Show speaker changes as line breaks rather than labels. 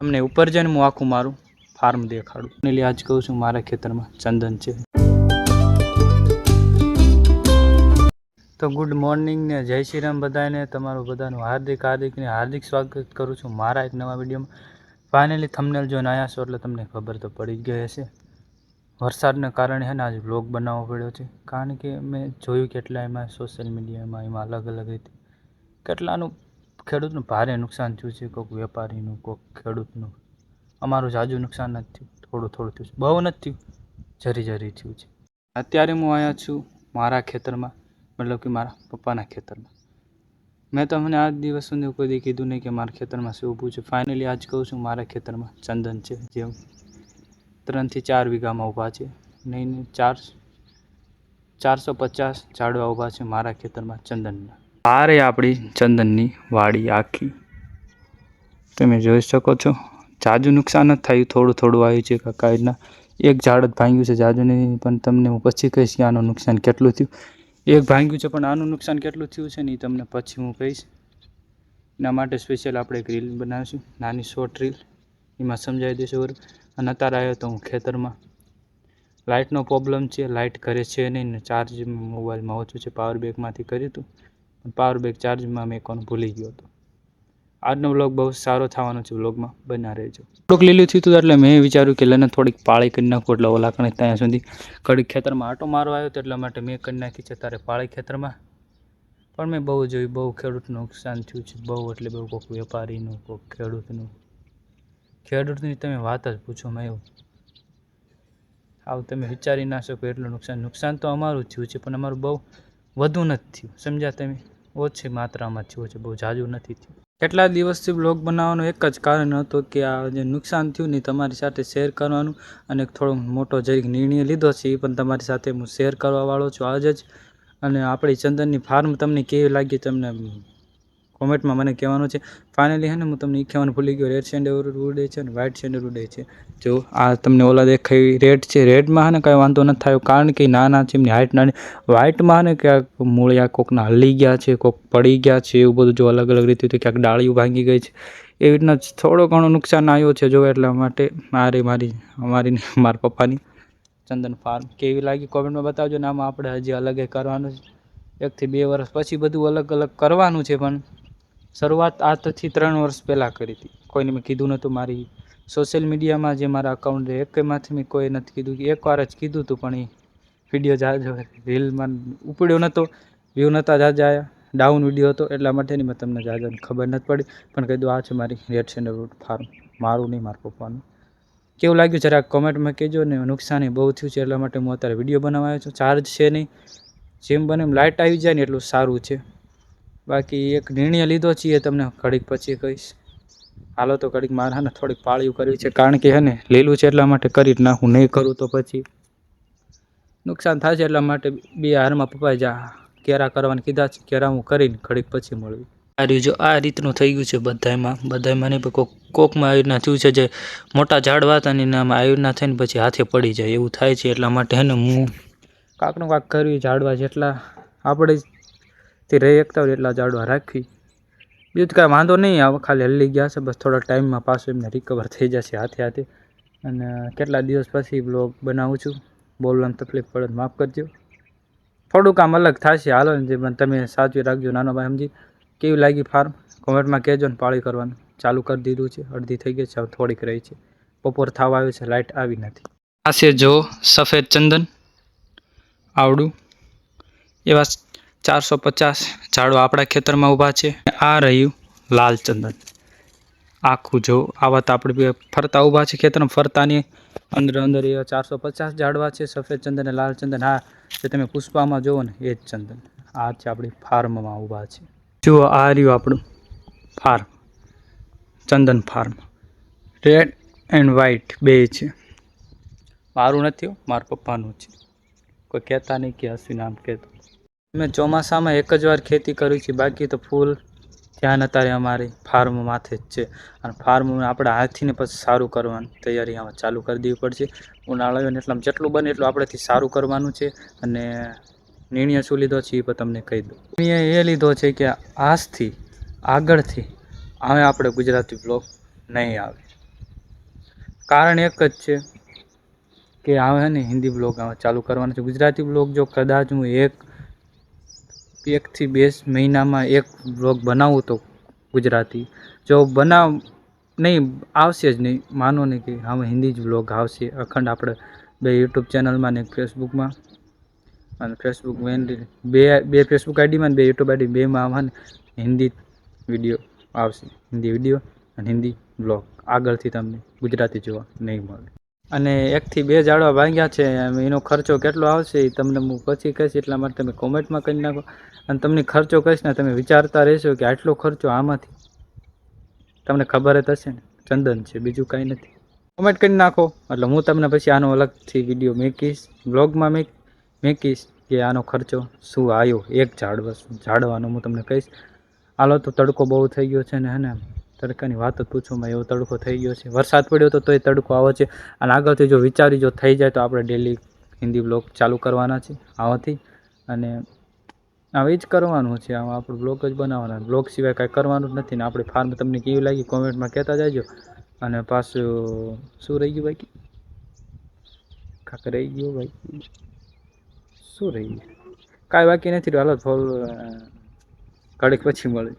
તમને ઉપર જઈને હું આખું મારું ફાર્મ દેખાડું. એટલે આજ કહું છું મારા ખેતરમાં ચંદન છે. તો ગુડ મોર્નિંગ ને જય શ્રી રામ બધાને. તમારું બધાનું હાર્દિક સ્વાગત કરું છું મારા એક નવા વિડીયોમાં. ફાઇનલી થંબનેલ જોઈને આવ્યા છો એટલે તમને ખબર તો પડી જ ગઈ હશે. વરસાદને કારણે છે ને આજે વ્લોગ બનાવવો પડ્યો છે, કારણ કે મેં જોયું કેટલા એમાં સોશિયલ મીડિયામાં એમાં અલગ અલગ રીતે કેટલાનું ખેડૂતનું ભારે નુકસાન થયું છે. કોઈક વેપારીનું, કોઈક ખેડૂતનું. અમારું જાજુ નુકસાન નથી થયું, થોડું થયું છે, બહુ નથી થયું, જરી થયું છે. અત્યારે હું આવ્યા છું મારા ખેતરમાં, મતલબ કે મારા પપ્પાના ખેતરમાં. મેં તમને આજ દિવસ સુધી કોઈ દી કીધું નહીં કે મારા ખેતરમાં શું ઊભું છે. ફાઇનલી આજ કહું છું મારા ખેતરમાં ચંદન છે, જે 3 થી 4 વીઘામાં ઊભા છે. નહીં 450 ઝાડવા ઊભા છે મારા ખેતરમાં ચંદનના. આ રે આપણી ચંદનની વાડી આખી, તમે જોઈ શકો છો. જાજુ નુકસાન જ થયું, થોડું આવ્યું છે કાંઈના. એક ઝાડ જ ભાંગ્યું છે, જાજુ નહીં. પણ તમને હું પછી કહીશ કે આનું નુકસાન કેટલું થયું. એક ભાંગ્યું છે પણ આનું નુકસાન કેટલું થયું છે ને એ તમને પછી હું કહીશ. એના માટે સ્પેશિયલ આપણે એક રીલ બનાવીશું, નાની શોર્ટ રીલ, એમાં સમજાવી દઈશું બરાબર. અને અત્યારે આવ્યો તો હું ખેતરમાં. લાઇટનો પ્રોબ્લેમ છે, લાઇટ ઘરે છે નહીં ને ચાર્જ મોબાઈલમાં ઓછું છે. પાવર બેંકમાંથી કર્યું હતું પણ પાવર બેંક ચાર્જમાં મેકવાનું ભૂલી ગયો હતો. આજનો વ્લોગ બહુ સારો થવાનો છે, વ્લોગમાં બના રહેજો. થોડુંક લીલું થયું હતું એટલે મેં વિચાર્યું કે લઈને થોડીક પાળી કરી નાખું, એટલે ઓલા કણે ત્યાં સુધી ઘડીક ખેતરમાં આટો મારો આવ્યો હતો એટલા માટે મેં કરી નાખી છે તારે પાળી ખેતરમાં. પણ મેં બહુ જોયું, બહુ ખેડૂતનું નુકસાન થયું છે, બહુ એટલે બહુ. કોઈક વેપારીનું, કોઈક ખેડૂતની તમે વાત જ પૂછો મેં એવું. આવું તમે વિચારી ના શકો એટલું નુકસાન તો અમારું જ થયું છે, પણ અમારું બહુ વધુ નથી થયું, સમજ્યા તમે? ઓછી માત્રામાં થયું છે, બહુ જાજુ નથી થયું. કેટલા દિવસથી બ્લોગ બનાવવાનું એક જ કારણ હતું કે આ જે નુકસાન થયું ને તમારી સાથે શેર કરવાનું, અને થોડો મોટો જરીક નિર્ણય લીધો છે એ પણ તમારી સાથે હું શેર કરવાવાળો છું આજ જ. અને આપણી ચંદનની ફાર્મ તમને કેવી લાગી તમને કોમેન્ટમાં મને કહેવાનું છે. ફાઇનલી છે ને હું તમને એ કહેવાનું ભૂલી ગયો, રેડ સેન્ડર ઉડે છે અને વ્હાઇટ સેન્ડર ઉડે છે. જો આ તમને ઓલા દેખાય રેડ છે, રેડમાં છે ને કાંઈ વાંધો નથી થયો, કારણ કે નાના છે, એમની હાઇટ નાની. વ્હાઇટમાં છે ને ક્યાંક મૂળિયા કોકના હલી ગયા છે, કોક પડી ગયા છે, એવું બધું જો અલગ અલગ રીતે ક્યાંક ડાળીઓ ભાંગી ગઈ છે. એવી રીતના થોડો ઘણો નુકસાન આવ્યો છે. જો એટલા માટે મારા પપ્પાની ચંદન ફાર્મ કેવી લાગી કોમેન્ટમાં બતાવજો. ને આમાં આપણે હજી અલગ કરવાનું છે, 1 થી 2 વર્ષ પછી બધું અલગ કરવાનું છે. પણ શરૂઆત આજથી 3 વર્ષ પહેલાં કરી હતી. કોઈને મેં કીધું નહોતું. મારી સોશિયલ મીડિયામાં જે મારા અકાઉન્ટ છે એકમાંથી મેં કોઈ નથી કીધું, કે એકવાર જ કીધું હતું પણ એ વિડીયો જાજો રીલમાં ઉપડ્યો નહોતો, વ્યૂ નહોતા જાજા આવ્યા, ડાઉન વિડીયો હતો એટલા માટેની મેં તમને જાજાની ખબર નથી પડી. પણ કીધું આ છે મારી રેડ સેન્ડરવુડ ફાર્મ, મારું નહીં મારા પપ્પાનું. કેવું લાગ્યું જરા કોમેન્ટમાં કહેજો. ને નુકસાન બહુ થયું છે એટલા માટે હું અત્યારે વિડીયો બનાવવા આવ્યો છું. ચાર્જ છે નહીં, જેમ બને એમ લાઇટ આવી જાય ને એટલું સારું છે. બાકી એક નિર્ણય લીધો છે એ તમને ઘડીક પછી કહીશ. હાલો તો ઘડીક મારે ને થોડીક પાળીઓ કરવી છે, કારણ કે હે ને લીલું છે એટલા માટે કરી જ નાખું. નહીં કરું તો પછી નુકસાન થાય છે, એટલા માટે 2 હારમાં પપ્પાએ કેરા કરવાને કીધા છે. કેરા હું કરીને ઘડીક પછી મળવી. આ રીતનું થઈ ગયું છે બધામાં નહીં, કોકમાં આવી રીતના થયું છે. જે મોટા ઝાડવા હતા ને એનામાં આવી રીતના થઈને પછી હાથે પડી જાય એવું થાય છે. એટલા માટે હે ને હું કાંકનું કાંક કરવી, ઝાડવા જેટલા આપણે રહી શકતા હોય એટલા ઝાડવા રાખવી. બીજું કાંઈ વાંધો નહીં આવે, ખાલી હલી ગયા છે બસ. થોડા ટાઈમમાં પાછું એમને રિકવર થઈ જશે હાથે. અને કેટલા દિવસ પછી બ્લોગ બનાવું છું, બોલવાની તકલીફ પડે માફ કરજો. થોડુંક આમ અલગ થશે, હાલો ને જે તમે સાચવી રાખજો. નાનો ભાઈ સમજી કેવી લાગી ફાર્મ કોમેન્ટમાં કહેજો. ને પાળી કરવાનું ચાલુ કરી દીધું છે, અડધી થઈ ગઈ છે, થોડીક રહી છે. બપોર થવા આવ્યું છે, લાઇટ આવી નથી. આ છે જો સફેદ ચંદન આવડું, એવા 450 ઝાડવા આપણા ખેતરમાં ઊભા છે. આ રહ્યું લાલ ચંદન આખું. જો આવા તો આપણે ફરતા ઊભા છે ખેતરમાં, ફરતાની અંદર એવા 450 ઝાડવા છે, સફેદ ચંદન અને લાલ ચંદન. હા, જે તમે પુષ્પામાં જુઓ ને એ જ ચંદન. આ છે આપણી ફાર્મમાં ઊભા છે. જુઓ આ રહ્યું આપણું farm, Chandan farm. Red and white બે છે. મારું નથી, મારા પપ્પાનું છે. કોઈ કહેતા નહીં કે અશ્વિન આમ કહેતો. મેં ચોમાસામાં એક જ વાર ખેતી કરી છે, બાકી તો ફૂલ ધ્યાન અત્યારે અમારી ફાર્મ માથે જ છે. અને ફાર્મ આપણે હાથીને પછી સારું કરવાની તૈયારી આમાં ચાલુ કરી દેવી પડશે. ઉનાળો આવ્યો ને એટલામાં જેટલું બને એટલું આપણેથી સારું કરવાનું છે. અને નિર્ણય શું લીધો છે એ પણ તમને કહી દઉં. નિર્ણય એ લીધો છે કે આજથી આગળથી હવે આપણે ગુજરાતી બ્લોગ નહીં આવે. કારણ એક જ છે કે આવે હે ને હિન્દી બ્લોગ ચાલુ કરવાના છે. ગુજરાતી બ્લોગ જો કદાચ હું એકથી 2 મહિનામાં એક બ્લોગ બનાવું તો ગુજરાતી જો નહીં આવશે જ નહીં, માનો નહીં કે હવે હિન્દી જ બ્લોગ આવશે અખંડ. આપણે 2 યુટ્યુબ ચેનલમાં ને 1 ફેસબુકમાં, અને ફેસબુક બે ફેસબુક આઈડીમાં ને 2 યુટ્યુબ આઈડી, બેમાં આવવાને હિન્દી વિડીયો આવશે. હિન્દી વિડીયો અને હિન્દી બ્લોગ આગળથી તમને ગુજરાતી જોવા નહીં મળે. અને 1 થી 2 ઝાડવા ભાંગ્યા છે, એનો ખર્ચો કેટલો આવશે એ તમને હું પછી કહીશ, એટલા માટે તમે કોમેન્ટમાં કરી નાખો. અને તમને ખર્ચો કહીશ ને તમે વિચારતા રહેશો કે આટલો ખર્ચો આમાંથી તમને ખબર જ હશે ને, ચંદન છે બીજું કાંઈ નથી. કોમેન્ટ કરી નાખો એટલે હું તમને પછી આનો અલગથી વિડીયો મેકીશ, બ્લોગમાં મેકીશ કે આનો ખર્ચો શું આવ્યો એક ઝાડવાનો હું તમને કહીશ. હાલો તો તડકો બહુ થઈ ગયો છે ને, હે ને તડકાની વાત જ પૂછોમાં, એવો તડકો થઈ ગયો છે. વરસાદ પડ્યો તો તોય તડકો આવે છે. અને આગળથી જો વિચારી જો થઈ જાય તો આપણે ડેલી હિન્દી બ્લોગ ચાલુ કરવાના છે આવાથી. અને હવે જ કરવાનું છે, આમાં આપણે બ્લોગ જ બનાવવાના, બ્લોગ સિવાય કાંઈ કરવાનું જ નથી. ને આપણી ફાર્મ તમને કેવી લાગી કોમેન્ટમાં કહેતા જાયજો. અને પાછું શું રહી ગયું ભાઈ, કાંક રહી ગયું ભાઈ, શું રહી ગયું, કાંઈ બાકી નથી. હાલો ફોલ ઘડીક પછી મળે.